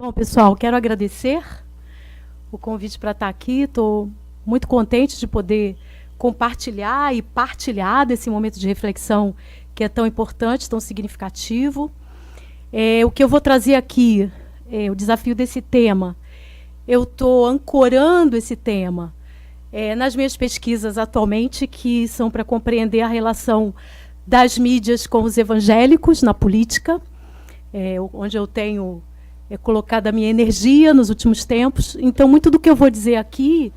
Bom, pessoal, quero agradecer o convite para estar aqui. Estou muito contente de poder compartilhar e partilhar desse momento de reflexão que é tão importante, tão significativo. O que eu vou trazer aqui, o desafio desse tema, eu estou ancorando esse tema nas minhas pesquisas atualmente, que são para compreender a relação das mídias com os evangélicos na política, onde eu tenho colocado a minha energia nos últimos tempos. Então, muito do que eu vou dizer aqui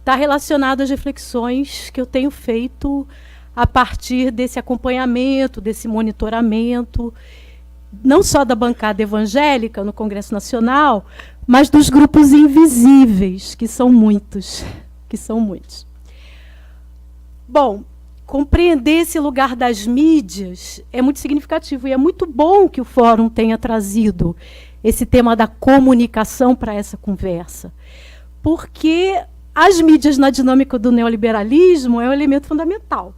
está relacionado às reflexões que eu tenho feito a partir desse acompanhamento, desse monitoramento, não só da bancada evangélica no Congresso Nacional, mas dos grupos invisíveis, que são muitos, Bom, compreender esse lugar das mídias é muito significativo, e é muito bom que o Fórum tenha trazido esse tema da comunicação para essa conversa, porque as mídias na dinâmica do neoliberalismo é um elemento fundamental.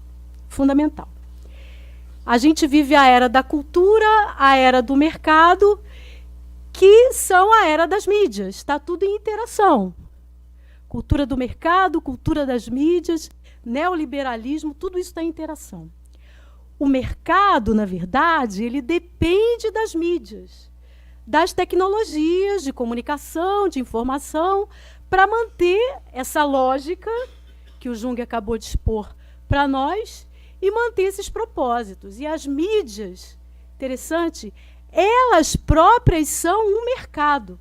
A gente vive a era da cultura, a era do mercado, que são a era das mídias. Está tudo em interação. Cultura do mercado, cultura das mídias, neoliberalismo, tudo isso está em interação. O mercado, na verdade, ele depende das mídias, das tecnologias de comunicação, de informação, para manter essa lógica que o Jung acabou de expor para nós e manter esses propósitos. E as mídias, interessante, elas próprias são um mercado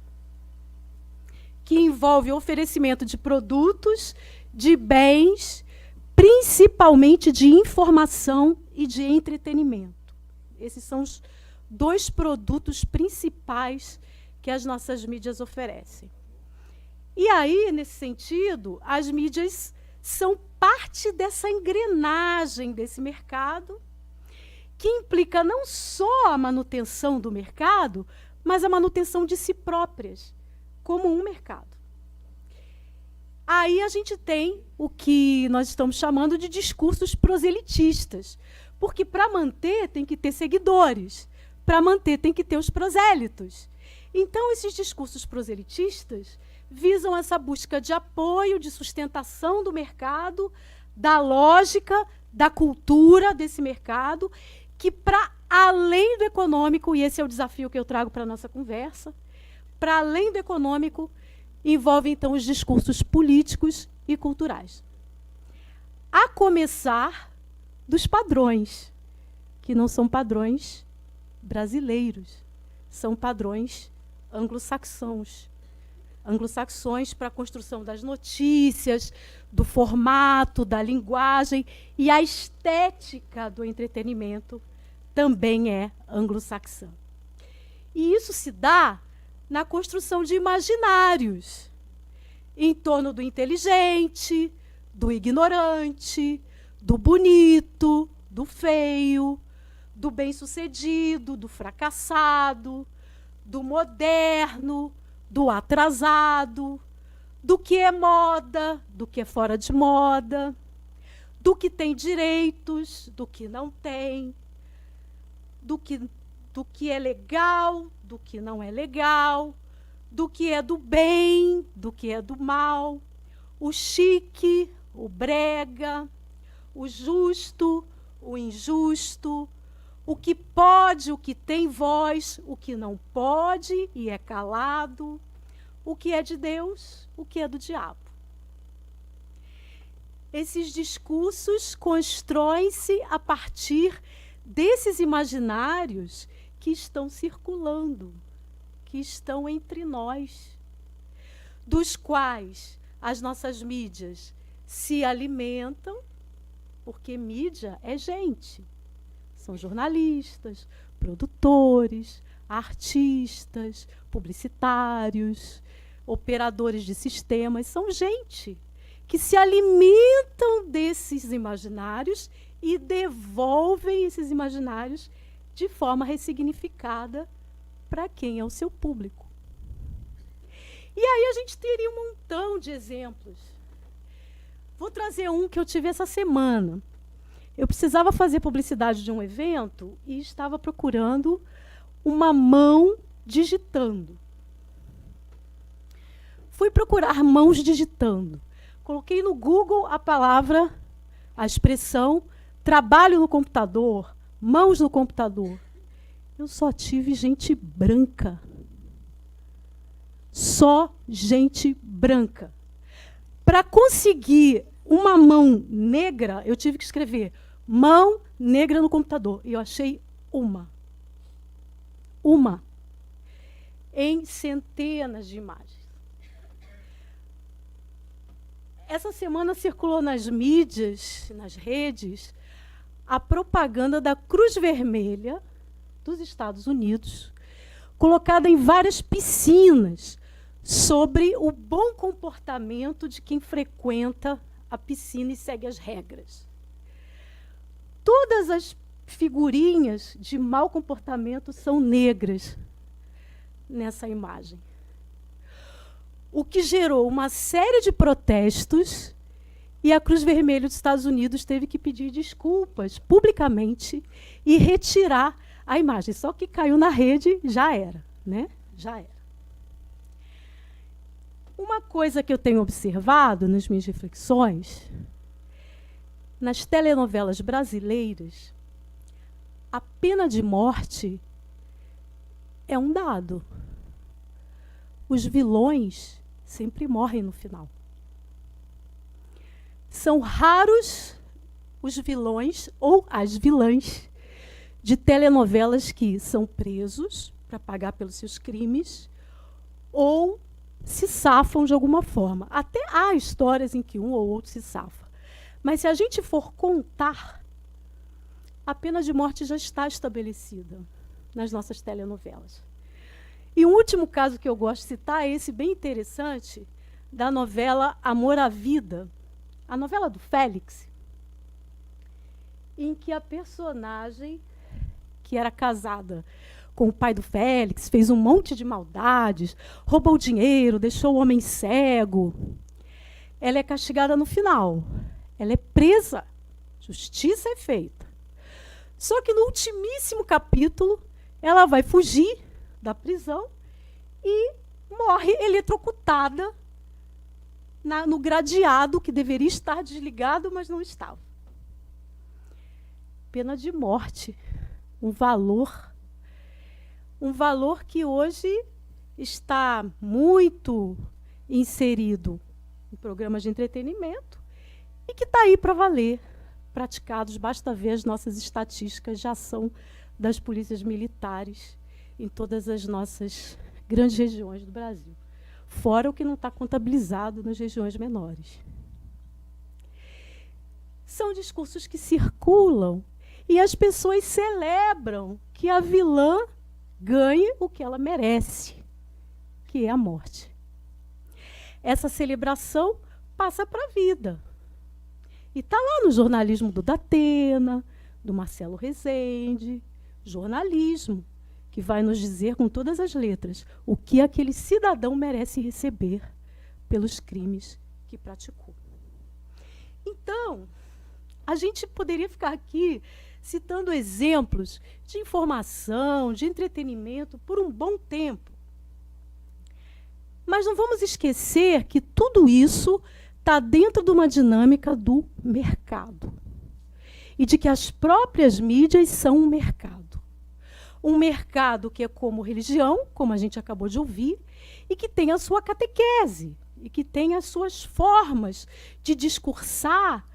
que envolve o oferecimento de produtos, de bens, principalmente de informação e de entretenimento. Esses são os dois produtos principais que as nossas mídias oferecem. E aí, nesse sentido, as mídias são parte dessa engrenagem desse mercado, que implica não só a manutenção do mercado, mas a manutenção de si próprias, como um mercado. Aí a gente tem o que nós estamos chamando de discursos proselitistas, porque para manter tem que ter seguidores, para manter tem que ter os prosélitos. Então, esses discursos proselitistas visam essa busca de apoio, de sustentação do mercado, da lógica, da cultura desse mercado, que, para além do econômico, e esse é o desafio que eu trago para a nossa conversa, para além do econômico, envolve, então, os discursos políticos e culturais. A começar dos padrões, que não são padrões brasileiros, são padrões anglo-saxões para a construção das notícias, do formato, da linguagem, e a estética do entretenimento também é anglo-saxã. E isso se dá na construção de imaginários em torno do inteligente, do ignorante, do bonito, do feio, do bem-sucedido, do fracassado, do moderno, do atrasado, do que é moda, do que é fora de moda, do que tem direitos, do que não tem, do que é legal, do que não é legal, do que é do bem, do que é do mal, o chique, o brega, o justo, o injusto, o que pode, o que tem voz, o que não pode e é calado, o que é de Deus, o que é do diabo. Esses discursos constroem-se a partir desses imaginários que estão circulando, que estão entre nós, dos quais as nossas mídias se alimentam, porque mídia é gente. São jornalistas, produtores, artistas, publicitários, operadores de sistemas. São gente que se alimentam desses imaginários e devolvem esses imaginários de forma ressignificada para quem é o seu público. E aí a gente teria um montão de exemplos. Vou trazer um que eu tive essa semana. Eu precisava fazer publicidade de um evento e estava procurando uma mão digitando. Fui procurar mãos digitando. Coloquei no Google a palavra, a expressão, trabalho no computador, mãos no computador. Eu só tive gente branca. Só gente branca. Para conseguir uma mão negra, eu tive que escrever mão negra no computador. E eu achei uma. Uma. Em centenas de imagens. Essa semana circulou nas mídias, nas redes, a propaganda da Cruz Vermelha dos Estados Unidos, colocada em várias piscinas, sobre o bom comportamento de quem frequenta a piscina e segue as regras. Todas as figurinhas de mau comportamento são negras nessa imagem. O que gerou uma série de protestos, e a Cruz Vermelha dos Estados Unidos teve que pedir desculpas publicamente e retirar a imagem. Só que caiu na rede, já era, né? Já era. Uma coisa que eu tenho observado nas minhas reflexões, nas telenovelas brasileiras, a pena de morte é um dado. Os vilões sempre morrem no final. São raros os vilões ou as vilãs de telenovelas que são presos para pagar pelos seus crimes ou se safam de alguma forma. Até há histórias em que um ou outro se safa. Mas se a gente for contar, a pena de morte já está estabelecida nas nossas telenovelas. E um último caso que eu gosto de citar é esse bem interessante, da novela Amor à Vida, a novela do Félix, em que a personagem, que era casada com o pai do Félix, fez um monte de maldades, roubou dinheiro, deixou o homem cego. Ela é castigada no final. Ela é presa. Justiça é feita. Só que no ultimíssimo capítulo, ela vai fugir da prisão e morre eletrocutada no gradeado, que deveria estar desligado, mas não estava. Pena de morte. Um valor que hoje está muito inserido em programas de entretenimento e que está aí para valer, praticados, basta ver as nossas estatísticas de ação das polícias militares em todas as nossas grandes regiões do Brasil, fora o que não está contabilizado nas regiões menores. São discursos que circulam e as pessoas celebram que a vilã ganhe o que ela merece, que é a morte. Essa celebração passa para a vida. E está lá no jornalismo do Datena, do Marcelo Rezende, jornalismo, que vai nos dizer com todas as letras o que aquele cidadão merece receber pelos crimes que praticou. Então, a gente poderia ficar aqui citando exemplos de informação, de entretenimento, por um bom tempo. Mas não vamos esquecer que tudo isso está dentro de uma dinâmica do mercado. E de que as próprias mídias são um mercado. Um mercado que é como religião, como a gente acabou de ouvir, e que tem a sua catequese, e que tem as suas formas de discursar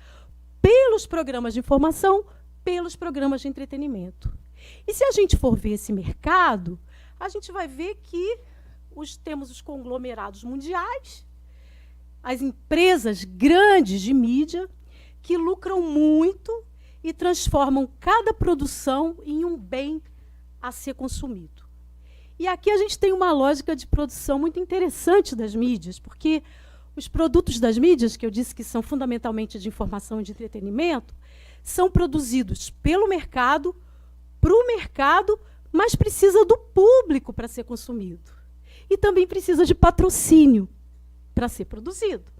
pelos programas de informação, pelos programas de entretenimento. E se a gente for ver esse mercado, a gente vai ver que temos os conglomerados mundiais, as empresas grandes de mídia, que lucram muito e transformam cada produção em um bem a ser consumido. E aqui a gente tem uma lógica de produção muito interessante das mídias, porque os produtos das mídias, que eu disse que são fundamentalmente de informação e de entretenimento, são produzidos pelo mercado, para o mercado, mas precisa do público para ser consumido. E também precisa de patrocínio para ser produzido.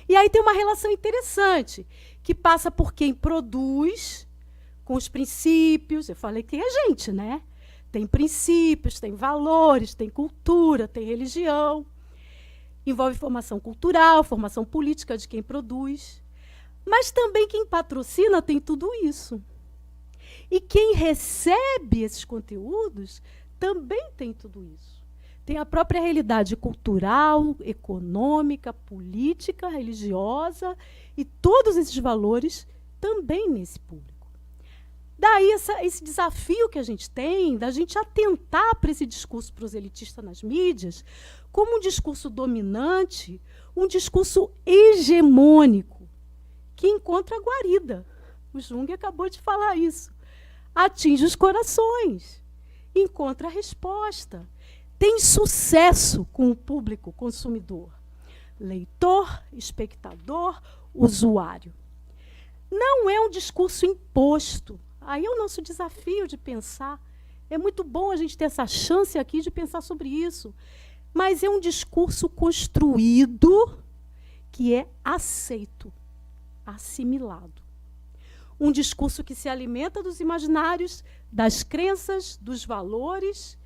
E aí tem uma relação interessante, que passa por quem produz, com os princípios. Eu falei que é gente, né? Tem princípios, tem valores, tem cultura, tem religião. Envolve formação cultural, formação política de quem produz. Mas também quem patrocina tem tudo isso. E quem recebe esses conteúdos também tem tudo isso. Tem a própria realidade cultural, econômica, política, religiosa, e todos esses valores também nesse público. Daí esse desafio que a gente tem, da gente atentar para esse discurso proselitistas nas mídias, como um discurso dominante, um discurso hegemônico, que encontra guarida. O Jung acabou de falar isso. Atinge os corações, encontra a resposta, tem sucesso com o público consumidor, leitor, espectador, usuário. Não é um discurso imposto. Aí é o nosso desafio de pensar. É muito bom a gente ter essa chance aqui de pensar sobre isso. Mas é um discurso construído que é aceito, assimilado. Um discurso que se alimenta dos imaginários, das crenças, dos valores,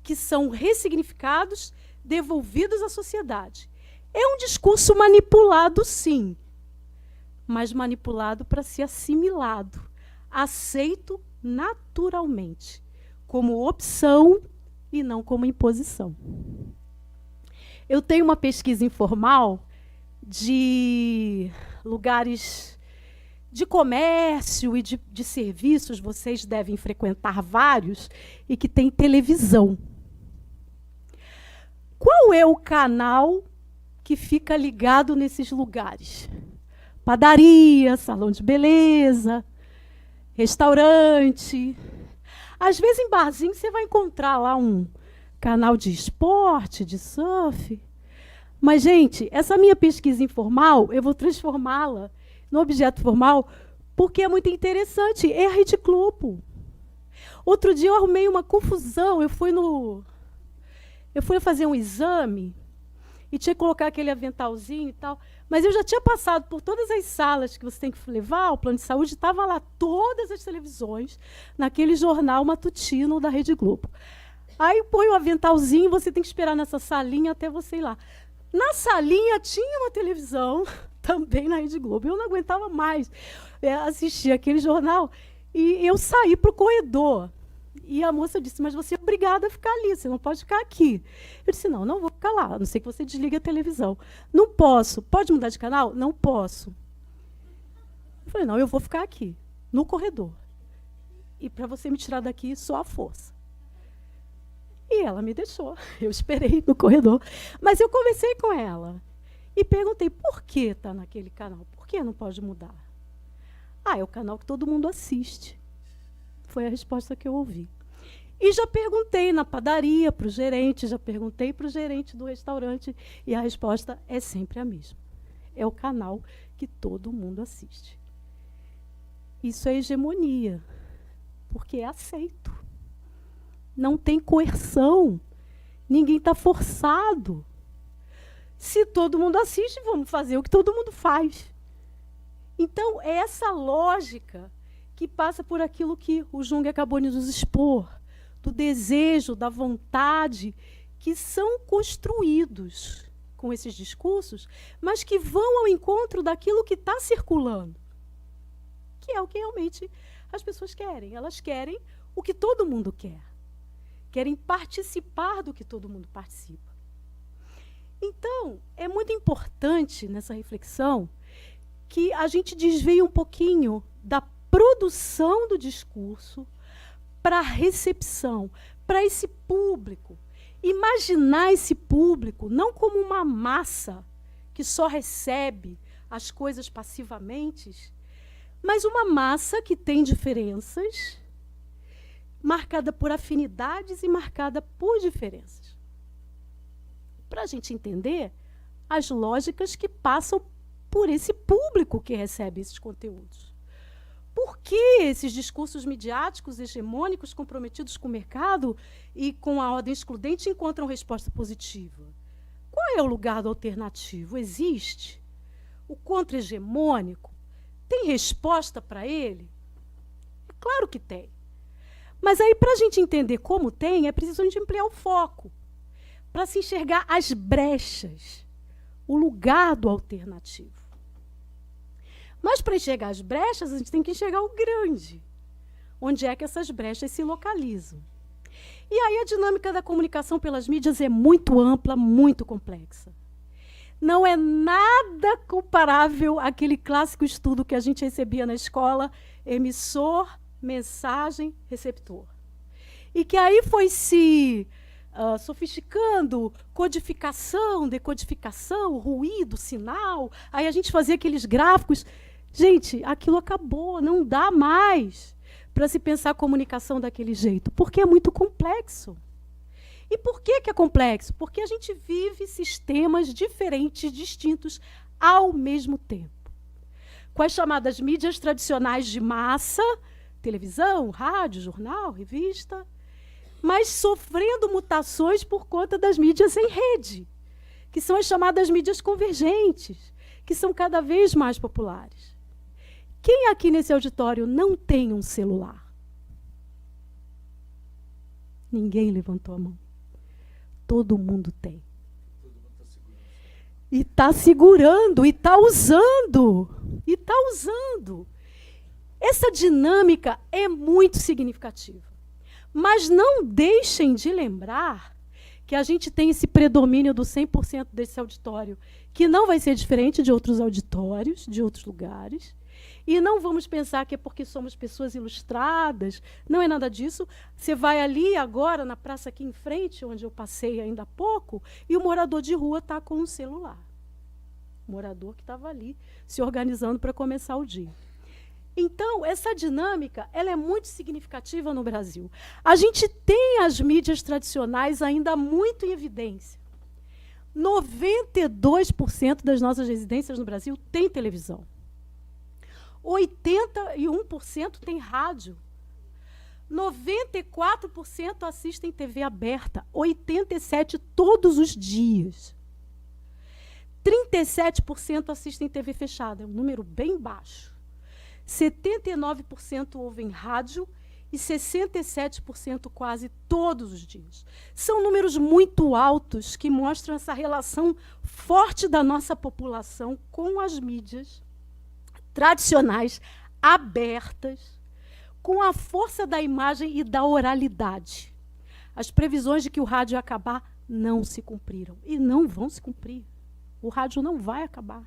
que são ressignificados, devolvidos à sociedade. É um discurso manipulado, sim, mas manipulado para ser assimilado, aceito naturalmente, como opção e não como imposição. Eu tenho uma pesquisa informal de lugares de comércio e de serviços, vocês devem frequentar vários, e que tem televisão. Qual é o canal que fica ligado nesses lugares? Padaria, salão de beleza, restaurante. Às vezes, em barzinho, você vai encontrar lá um canal de esporte, de surf. Mas, gente, essa minha pesquisa informal, eu vou transformá-la no objeto formal, porque é muito interessante. É a Rede Globo. Outro dia eu arrumei uma confusão. Eu fui fazer um exame e tinha que colocar aquele aventalzinho e tal. Mas eu já tinha passado por todas as salas que você tem que levar, o plano de saúde, estava lá todas as televisões, naquele jornal matutino da Rede Globo. Aí põe o aventalzinho, você tem que esperar nessa salinha até você ir lá. Na salinha tinha uma televisão, também na Rede Globo. Eu não aguentava mais assistir aquele jornal. E eu saí para o corredor. E a moça disse, mas você é obrigada a ficar ali, você não pode ficar aqui. Eu disse, não vou ficar lá, a não ser que você desligue a televisão. Não posso. Pode mudar de canal? Não posso. Eu falei, não, eu vou ficar aqui, no corredor. E para você me tirar daqui, só a força. E ela me deixou. Eu esperei no corredor. Mas eu conversei com ela e perguntei, por que está naquele canal? Por que não pode mudar? É o canal que todo mundo assiste. Foi a resposta que eu ouvi. E já perguntei na padaria para o gerente, já perguntei para o gerente do restaurante, e a resposta é sempre a mesma. É o canal que todo mundo assiste. Isso é hegemonia, porque é aceito. Não tem coerção. Ninguém está forçado. Se todo mundo assiste, vamos fazer o que todo mundo faz. Então, é essa lógica que passa por aquilo que o Jung acabou de nos expor, do desejo, da vontade, que são construídos com esses discursos, mas que vão ao encontro daquilo que está circulando, que é o que realmente as pessoas querem. Elas querem o que todo mundo quer. Querem participar do que todo mundo participa. Então, é muito importante nessa reflexão que a gente desvie um pouquinho da produção do discurso para a recepção, para esse público. Imaginar esse público não como uma massa que só recebe as coisas passivamente, mas uma massa que tem diferenças, marcada por afinidades e marcada por diferenças. Para a gente entender as lógicas que passam por esse público que recebe esses conteúdos. Por que esses discursos midiáticos hegemônicos comprometidos com o mercado e com a ordem excludente encontram resposta positiva? Qual é o lugar do alternativo? Existe? O contra-hegemônico tem resposta para ele? É claro que tem. Mas aí, para a gente entender como tem, é preciso a gente ampliar o foco, para se enxergar as brechas, o lugar do alternativo. Mas para enxergar as brechas, a gente tem que enxergar o grande. Onde é que essas brechas se localizam? E aí a dinâmica da comunicação pelas mídias é muito ampla, muito complexa. Não é nada comparável àquele clássico estudo que a gente recebia na escola, emissor, mensagem, receptor. E que aí foi se sofisticando, codificação, decodificação, ruído, sinal. Aí a gente fazia aqueles gráficos. Gente, aquilo acabou, não dá mais para se pensar a comunicação daquele jeito, porque é muito complexo. E por que é complexo? Porque a gente vive sistemas diferentes, distintos, ao mesmo tempo. Com as chamadas mídias tradicionais de massa, televisão, rádio, jornal, revista, mas sofrendo mutações por conta das mídias em rede, que são as chamadas mídias convergentes, que são cada vez mais populares. Quem aqui nesse auditório não tem um celular? Ninguém levantou a mão. Todo mundo tem. E está segurando, e está usando. E está usando. Essa dinâmica é muito significativa. Mas não deixem de lembrar que a gente tem esse predomínio do 100% desse auditório, que não vai ser diferente de outros auditórios, de outros lugares. E não vamos pensar que é porque somos pessoas ilustradas, não é nada disso. Você vai ali agora, na praça aqui em frente, onde eu passei ainda há pouco, e o morador de rua está com um celular. O morador que estava ali, se organizando para começar o dia. Então, essa dinâmica ela é muito significativa no Brasil. A gente tem as mídias tradicionais ainda muito em evidência. 92% das nossas residências no Brasil tem televisão. 81% tem rádio. 94% assistem TV aberta. 87% todos os dias. 37% assistem TV fechada. É um número bem baixo. 79% ouvem rádio e 67% quase todos os dias. São números muito altos que mostram essa relação forte da nossa população com as mídias tradicionais, abertas, com a força da imagem e da oralidade. As previsões de que o rádio ia acabar não se cumpriram e não vão se cumprir. O rádio não vai acabar.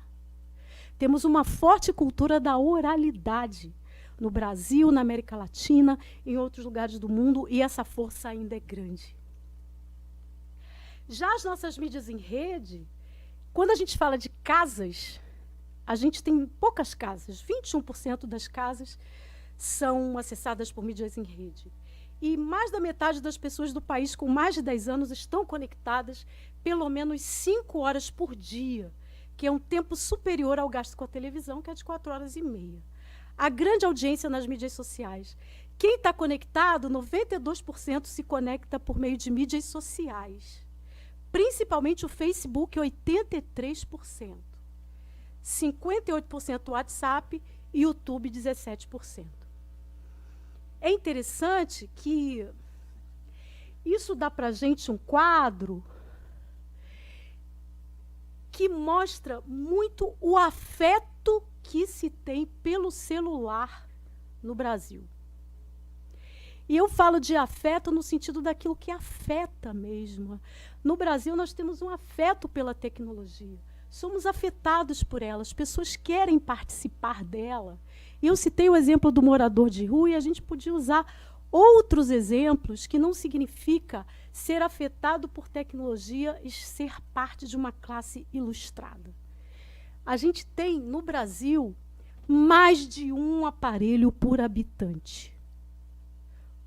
Temos uma forte cultura da oralidade no Brasil, na América Latina, em outros lugares do mundo, e essa força ainda é grande. Já as nossas mídias em rede, quando a gente fala de casas, a gente tem poucas casas, 21% das casas são acessadas por mídias em rede. E mais da metade das pessoas do país com mais de 10 anos estão conectadas pelo menos 5 horas por dia, que é um tempo superior ao gasto com a televisão, que é de 4h30. A grande audiência nas mídias sociais. Quem está conectado, 92% se conecta por meio de mídias sociais. Principalmente o Facebook, 83%. 58% WhatsApp e YouTube, 17%. É interessante que isso dá para a gente um quadro que mostra muito o afeto que se tem pelo celular no Brasil. E eu falo de afeto no sentido daquilo que afeta mesmo. No Brasil, nós temos um afeto pela tecnologia. Somos afetados por ela, as pessoas querem participar dela. E eu citei o exemplo do morador de rua e a gente podia usar outros exemplos que não significa ser afetado por tecnologia e ser parte de uma classe ilustrada. A gente tem, no Brasil, mais de um aparelho por habitante.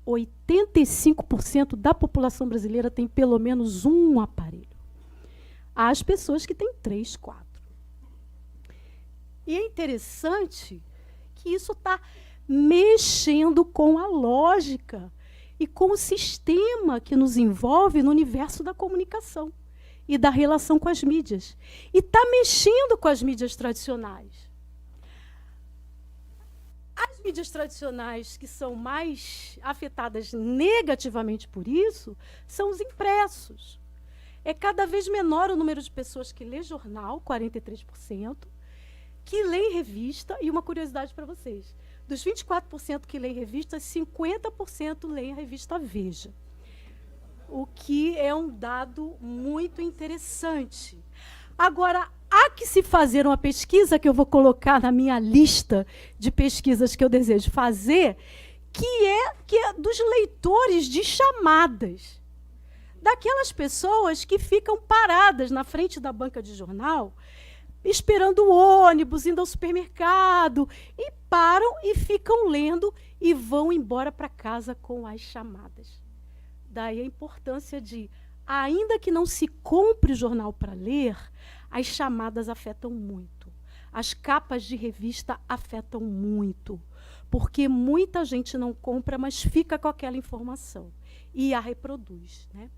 85% da população brasileira tem pelo menos um aparelho. Há as pessoas que têm 3, 4. E é interessante que isso está mexendo com a lógica e com o sistema que nos envolve no universo da comunicação e da relação com as mídias. E está mexendo com as mídias tradicionais. As mídias tradicionais que são mais afetadas negativamente por isso são os impressos. É cada vez menor o número de pessoas que lê jornal, 43%, que lê revista, e uma curiosidade para vocês, dos 24% que lê revistas, 50% lê a revista Veja. O que é um dado muito interessante. Agora, há que se fazer uma pesquisa, que eu vou colocar na minha lista de pesquisas que eu desejo fazer, que é dos leitores de chamadas. Daquelas pessoas que ficam paradas na frente da banca de jornal, esperando o ônibus, indo ao supermercado, e param e ficam lendo e vão embora para casa com as chamadas. Daí a importância de, ainda que não se compre o jornal para ler, as chamadas afetam muito. As capas de revista afetam muito, porque muita gente não compra, mas fica com aquela informação e a reproduz, né?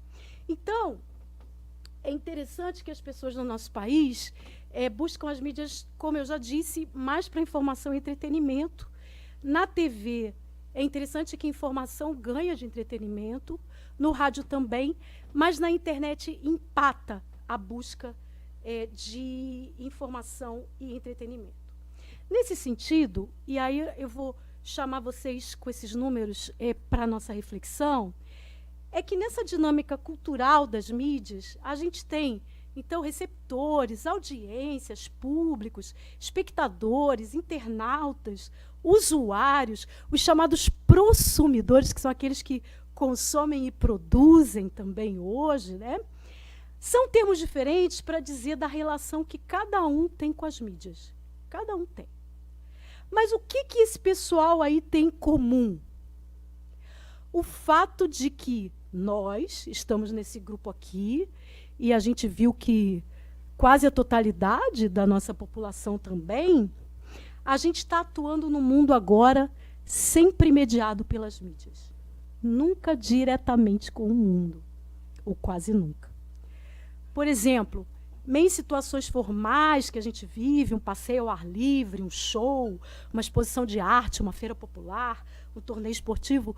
Então, é interessante que as pessoas no nosso país buscam as mídias, como eu já disse, mais para informação e entretenimento. Na TV, é interessante que informação ganha de entretenimento, no rádio também, mas na internet empata a busca de informação e entretenimento. Nesse sentido, e aí eu vou chamar vocês com esses números para a nossa reflexão, é que nessa dinâmica cultural das mídias, a gente tem, então, receptores, audiências, públicos, espectadores, internautas, usuários, os chamados prosumidores, que são aqueles que consomem e produzem também hoje, né? São termos diferentes para dizer da relação que cada um tem com as mídias. Cada um tem. Mas o que esse pessoal aí tem em comum? O fato de que nós estamos nesse grupo aqui, e a gente viu que quase a totalidade da nossa população também, a gente está atuando no mundo agora sempre mediado pelas mídias. Nunca diretamente com o mundo, ou quase nunca. Por exemplo, em situações formais que a gente vive, um passeio ao ar livre, um show, uma exposição de arte, uma feira popular, um torneio esportivo,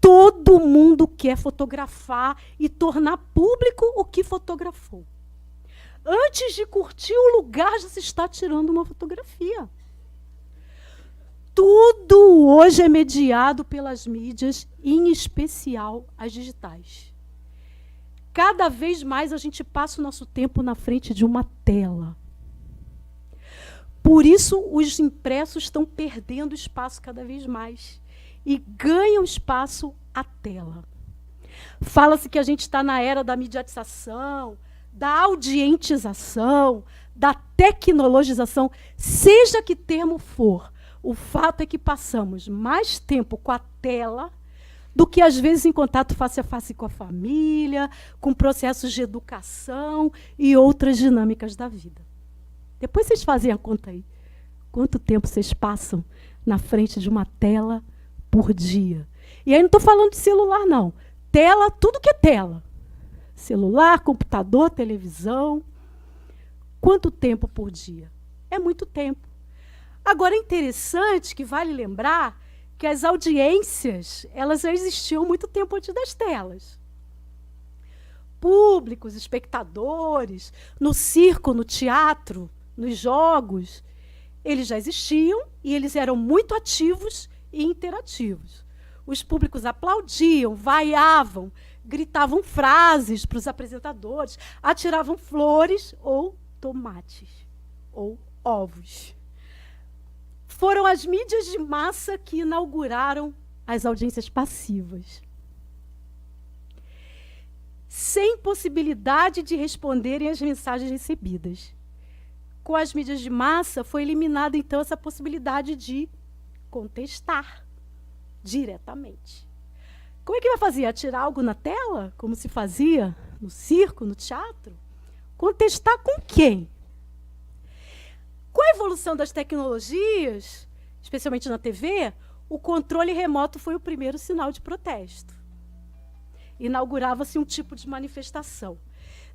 todo mundo quer fotografar e tornar público o que fotografou. Antes de curtir o lugar, já se está tirando uma fotografia. Tudo hoje é mediado pelas mídias, em especial as digitais. Cada vez mais a gente passa o nosso tempo na frente de uma tela. Por isso, os impressos estão perdendo espaço cada vez mais. E ganham espaço a tela. Fala-se que a gente está na era da mediatização, da audientização, da tecnologização, seja que termo for. O fato é que passamos mais tempo com a tela do que, às vezes, em contato face a face com a família, com processos de educação e outras dinâmicas da vida. Depois vocês fazem a conta aí. Quanto tempo vocês passam na frente de uma tela por dia? E aí não estou falando de celular, não. Tela, tudo que é tela. Celular, computador, televisão. Quanto tempo por dia? É muito tempo. Agora, é interessante que vale lembrar que as audiências, elas já existiam muito tempo antes das telas. Públicos, espectadores, no circo, no teatro, nos jogos, eles já existiam e eles eram muito ativos e interativos. Os públicos aplaudiam, vaiavam, gritavam frases para os apresentadores, atiravam flores ou tomates, ou ovos. Foram as mídias de massa que inauguraram as audiências passivas. Sem possibilidade de responderem às mensagens recebidas. Com as mídias de massa, foi eliminada, então, essa possibilidade de contestar diretamente. Como é que vai fazer? Atirar algo na tela? Como se fazia no circo, no teatro? Contestar com quem? Com a evolução das tecnologias, especialmente na TV, o controle remoto foi o primeiro sinal de protesto. Inaugurava-se um tipo de manifestação.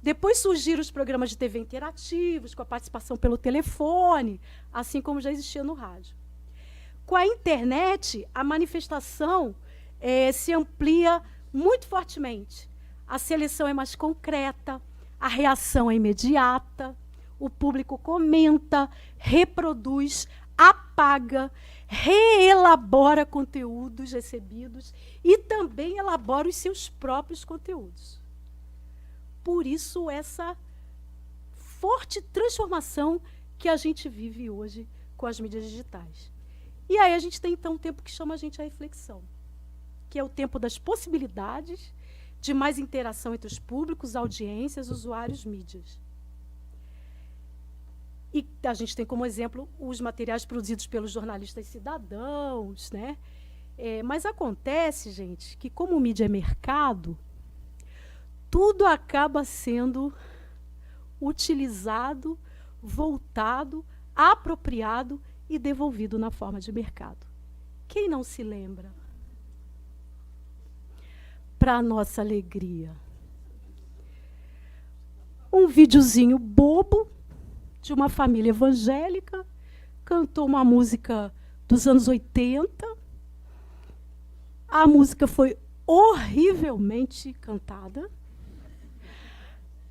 Depois surgiram os programas de TV interativos, com a participação pelo telefone, assim como já existia no rádio. Com a internet, a manifestação se amplia muito fortemente. A seleção é mais concreta, A reação é imediata, o público comenta, reproduz, apaga, reelabora conteúdos recebidos e também elabora os seus próprios conteúdos. Por isso, essa forte transformação que a gente vive hoje com as mídias digitais. E aí a gente tem, então, um tempo que chama a gente à reflexão, que é o tempo das possibilidades de mais interação entre os públicos, audiências, usuários, mídias. E a gente tem como exemplo os materiais produzidos pelos jornalistas cidadãos, né? Mas acontece, gente, que como mídia é mercado, tudo acaba sendo utilizado, voltado, apropriado e devolvido na forma de mercado. Quem não se lembra? Para a nossa alegria. Um videozinho bobo de uma família evangélica, cantou uma música dos anos 80. A música foi horrivelmente cantada.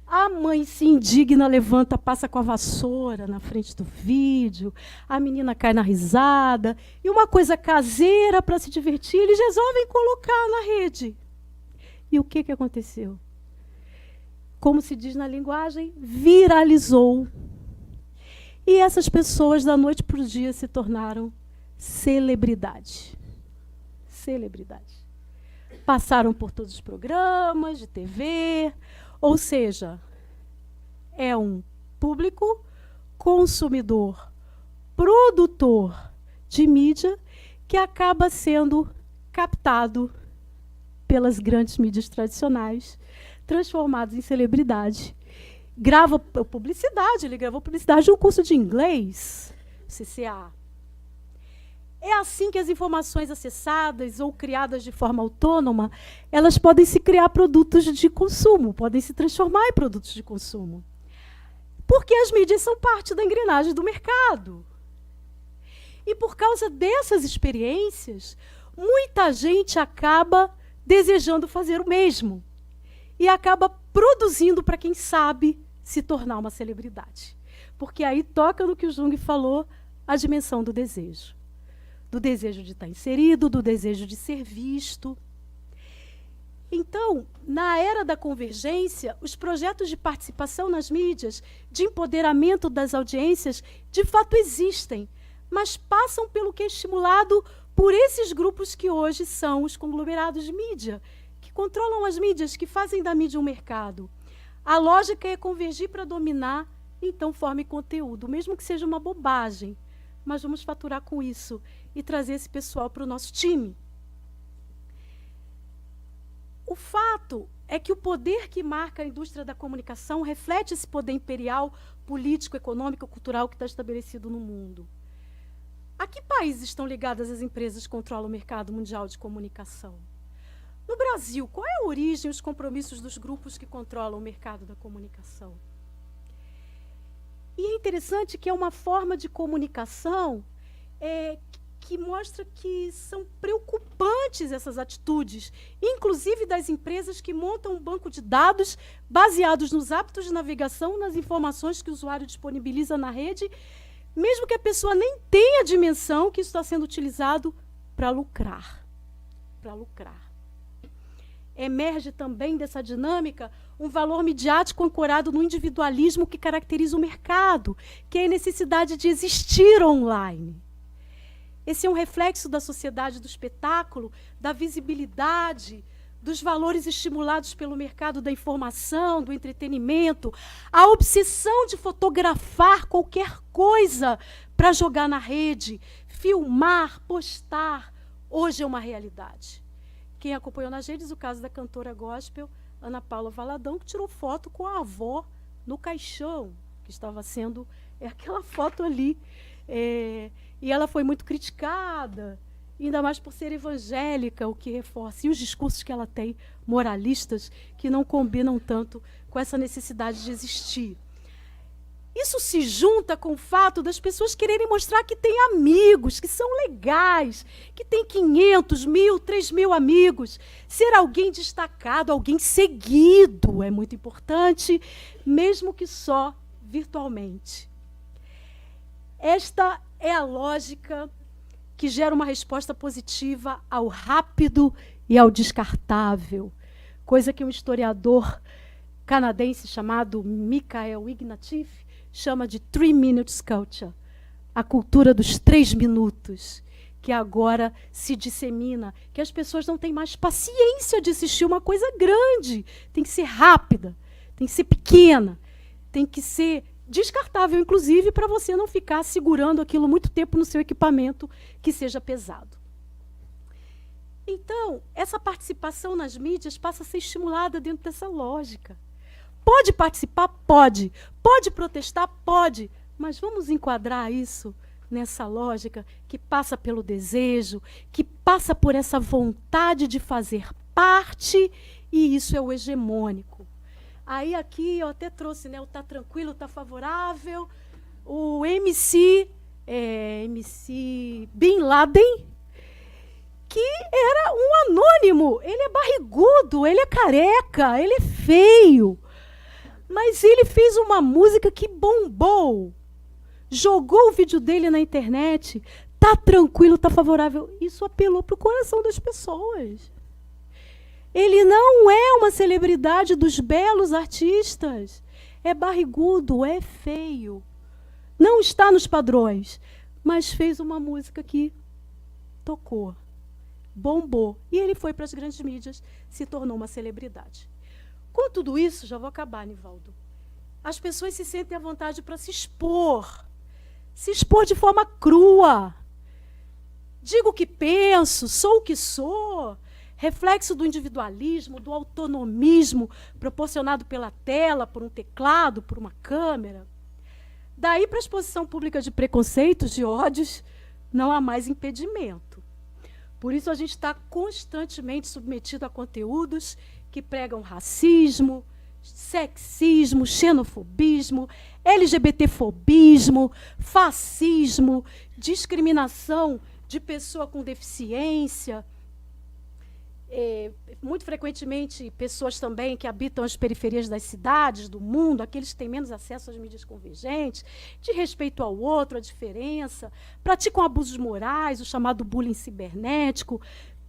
A mãe se indigna, levanta, passa com a vassoura na frente do vídeo, a menina cai na risada, e uma coisa caseira para se divertir, eles resolvem colocar na rede. E o que aconteceu? Como se diz na linguagem, viralizou. E essas pessoas, da noite para o dia, se tornaram celebridade. Celebridade. Passaram por todos os programas de TV, ou seja, é um público consumidor, produtor de mídia que acaba sendo captado pelas grandes mídias tradicionais, transformados em celebridade. Grava publicidade, ele gravou publicidade de um curso de inglês, CCA. É assim que as informações acessadas ou criadas de forma autônoma, elas podem se criar produtos de consumo, podem se transformar em produtos de consumo. Porque as mídias são parte da engrenagem do mercado. E por causa dessas experiências, muita gente acaba desejando fazer o mesmo. E acaba produzindo para quem sabe se tornar uma celebridade. Porque aí toca no que o Jung falou, a dimensão do desejo. Do desejo de estar inserido, do desejo de ser visto. Então, na era da convergência, os projetos de participação nas mídias, de empoderamento das audiências, de fato existem, mas passam pelo que é estimulado por esses grupos que hoje são os conglomerados de mídia, que controlam as mídias, que fazem da mídia um mercado. A lógica é convergir para dominar, então forme conteúdo, mesmo que seja uma bobagem, mas vamos faturar com isso e trazer esse pessoal para o nosso time. O fato é que o poder que marca a indústria da comunicação reflete esse poder imperial, político, econômico, cultural que está estabelecido no mundo. A que países estão ligadas as empresas que controlam o mercado mundial de comunicação? No Brasil, qual é a origem e os compromissos dos grupos que controlam o mercado da comunicação? E é interessante que é uma forma de comunicação que mostra que são preocupantes essas atitudes, inclusive das empresas que montam um banco de dados baseados nos hábitos de navegação, nas informações que o usuário disponibiliza na rede, mesmo que a pessoa nem tenha a dimensão que isso está sendo utilizado para lucrar. Para lucrar. Emerge também dessa dinâmica um valor midiático ancorado no individualismo que caracteriza o mercado, que é a necessidade de existir online. Esse é um reflexo da sociedade do espetáculo, da visibilidade, dos valores estimulados pelo mercado da informação, do entretenimento, a obsessão de fotografar qualquer coisa para jogar na rede, filmar, postar, hoje é uma realidade. Quem acompanhou nas redes o caso da cantora gospel Ana Paula Valadão, que tirou foto com a avó no caixão, que estava sendo aquela foto ali. E ela foi muito criticada, ainda mais por ser evangélica, o que reforça. E os discursos que ela tem, moralistas, que não combinam tanto com essa necessidade de existir. Isso se junta com o fato das pessoas quererem mostrar que têm amigos, que são legais, que têm 500, 1.000, 3.000 amigos. Ser alguém destacado, alguém seguido é muito importante, mesmo que só virtualmente. Esta é a lógica que gera uma resposta positiva ao rápido e ao descartável, coisa que um historiador canadense chamado Mikhail Ignatieff chama de 3 Minutes Culture, a cultura dos 3 minutos, que agora se dissemina, que as pessoas não têm mais paciência de assistir uma coisa grande, tem que ser rápida, tem que ser pequena, tem que ser descartável, inclusive, para você não ficar segurando aquilo muito tempo no seu equipamento que seja pesado. Então, essa participação nas mídias passa a ser estimulada dentro dessa lógica. Pode participar? Pode. Pode protestar? Pode. Mas vamos enquadrar isso nessa lógica que passa pelo desejo, que passa por essa vontade de fazer parte, e isso é o hegemônico. Aí aqui eu até trouxe, né, o tá tranquilo, tá favorável, o MC Bin Laden, que era um anônimo. Ele é barrigudo, ele é careca, ele é feio. Mas ele fez uma música que bombou. Jogou o vídeo dele na internet. Tá tranquilo, tá favorável. Isso apelou para o coração das pessoas. Ele não é uma celebridade dos belos artistas. É barrigudo, é feio. Não está nos padrões. Mas fez uma música que tocou, bombou. E ele foi para as grandes mídias, se tornou uma celebridade. Com tudo isso, já vou acabar, Nivaldo, as pessoas se sentem à vontade para se expor de forma crua. Digo o que penso, sou o que sou, reflexo do individualismo, do autonomismo proporcionado pela tela, por um teclado, por uma câmera. Daí para a exposição pública de preconceitos, de ódios, não há mais impedimento. Por isso a gente está constantemente submetido a conteúdos que pregam racismo, sexismo, xenofobismo, LGBTfobismo, fascismo, discriminação de pessoa com deficiência, muito frequentemente pessoas também que habitam as periferias das cidades, do mundo, aqueles que têm menos acesso às mídias convergentes, de respeito ao outro, à diferença, praticam abusos morais, o chamado bullying cibernético,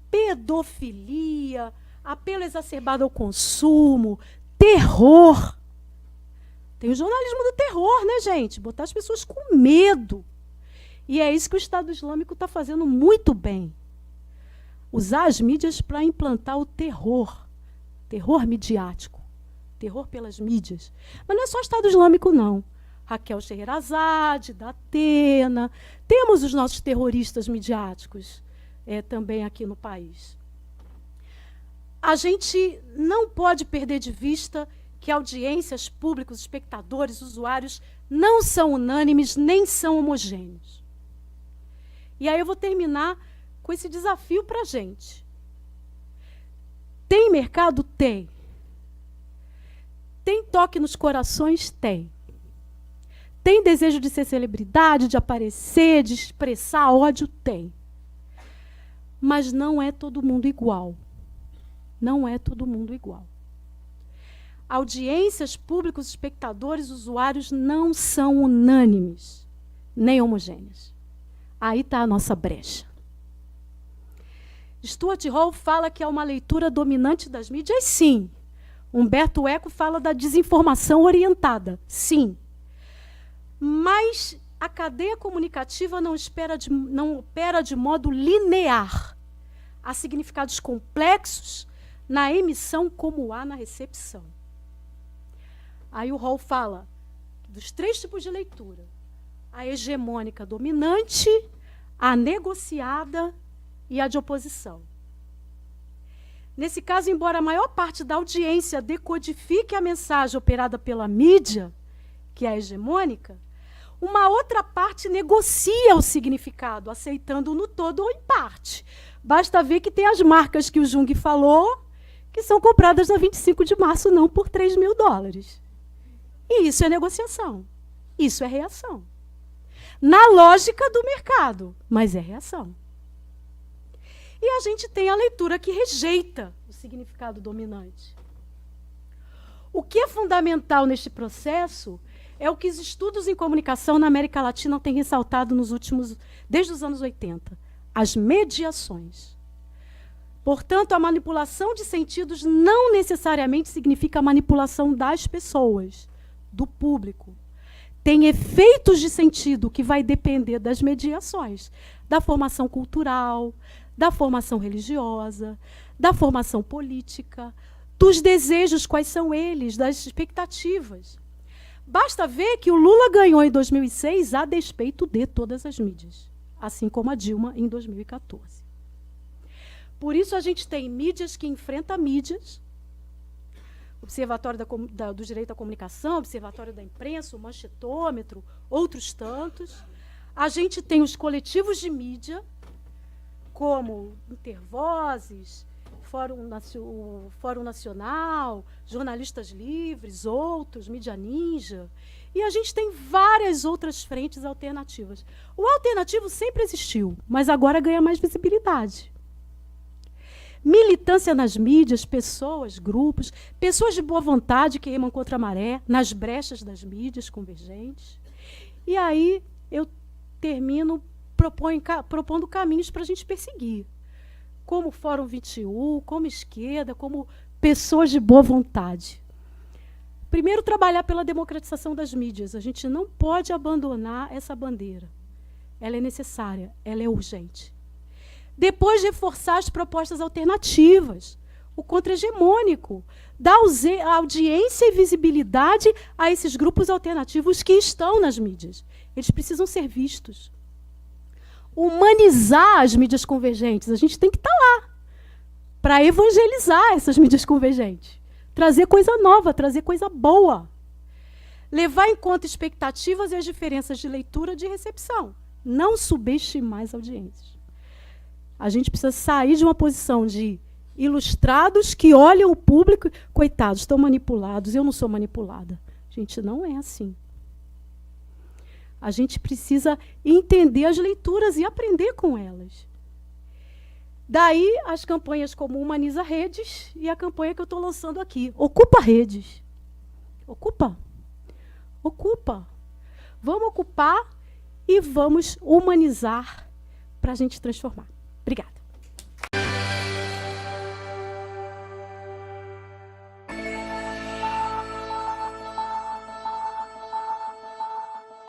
pedofilia, apelo exacerbado ao consumo, terror. Tem o jornalismo do terror, né, gente? Botar as pessoas com medo. E é isso que o Estado Islâmico está fazendo muito bem. Usar as mídias para implantar o terror midiático, terror pelas mídias. Mas não é só o Estado Islâmico, não. Raquel Scheherazade, da Atena, temos os nossos terroristas midiáticos também aqui no país. A gente não pode perder de vista que audiências, públicos, espectadores, usuários não são unânimes nem são homogêneos. E aí eu vou terminar com esse desafio para a gente. Tem mercado? Tem. Tem toque nos corações? Tem. Tem desejo de ser celebridade, de aparecer, de expressar ódio? Tem. Mas não é todo mundo igual. Não é todo mundo igual. Audiências, públicos, espectadores, usuários não são unânimes, nem homogêneos. Aí está a nossa brecha. Stuart Hall fala que é uma leitura dominante das mídias, sim. Humberto Eco fala da desinformação orientada, sim. Mas a cadeia comunicativa não opera de modo linear. Há significados complexos na emissão como há na recepção. Aí o Hall fala dos 3 tipos de leitura. A hegemônica dominante, a negociada e a de oposição. Nesse caso, embora a maior parte da audiência decodifique a mensagem operada pela mídia, que é a hegemônica, uma outra parte negocia o significado, aceitando-o no todo ou em parte. Basta ver que tem as marcas que o Jung falou, que são compradas na 25 de março, não por $3.000. E isso é negociação. Isso é reação. Na lógica do mercado, mas é reação. E a gente tem a leitura que rejeita o significado dominante. O que é fundamental neste processo é o que os estudos em comunicação na América Latina têm ressaltado desde os anos 80, as mediações. Portanto, a manipulação de sentidos não necessariamente significa a manipulação das pessoas, do público. Tem efeitos de sentido que vai depender das mediações, da formação cultural, da formação religiosa, da formação política, dos desejos, quais são eles, das expectativas. Basta ver que o Lula ganhou em 2006 a despeito de todas as mídias, assim como a Dilma em 2014. Por isso a gente tem mídias que enfrentam mídias, Observatório do Direito à Comunicação, Observatório da Imprensa, o Manchetômetro, outros tantos. A gente tem os coletivos de mídia, como Intervozes, o Fórum Nacional, Jornalistas Livres, outros, Mídia Ninja. E a gente tem várias outras frentes alternativas. O alternativo sempre existiu, mas agora ganha mais visibilidade. Militância nas mídias, pessoas, grupos, pessoas de boa vontade que remam contra a maré, nas brechas das mídias convergentes. E aí eu termino propondo caminhos para a gente perseguir, como o Fórum 21, como esquerda, como pessoas de boa vontade. Primeiro, trabalhar pela democratização das mídias. A gente não pode abandonar essa bandeira. Ela é necessária, ela é urgente. Depois, reforçar as propostas alternativas, o contra-hegemônico, dar audiência e visibilidade a esses grupos alternativos que estão nas mídias. Eles precisam ser vistos. Humanizar as mídias convergentes. A gente tem que estar lá para evangelizar essas mídias convergentes. Trazer coisa nova, trazer coisa boa. Levar em conta expectativas e as diferenças de leitura e de recepção. Não subestimar as audiências. A gente precisa sair de uma posição de ilustrados que olham o público, coitados, estão manipulados, eu não sou manipulada. Gente, não é assim. A gente precisa entender as leituras e aprender com elas. Daí, as campanhas como Humaniza Redes e a campanha que eu estou lançando aqui. Ocupa redes. Ocupa. Ocupa. Vamos ocupar e vamos humanizar para a gente transformar. Obrigada.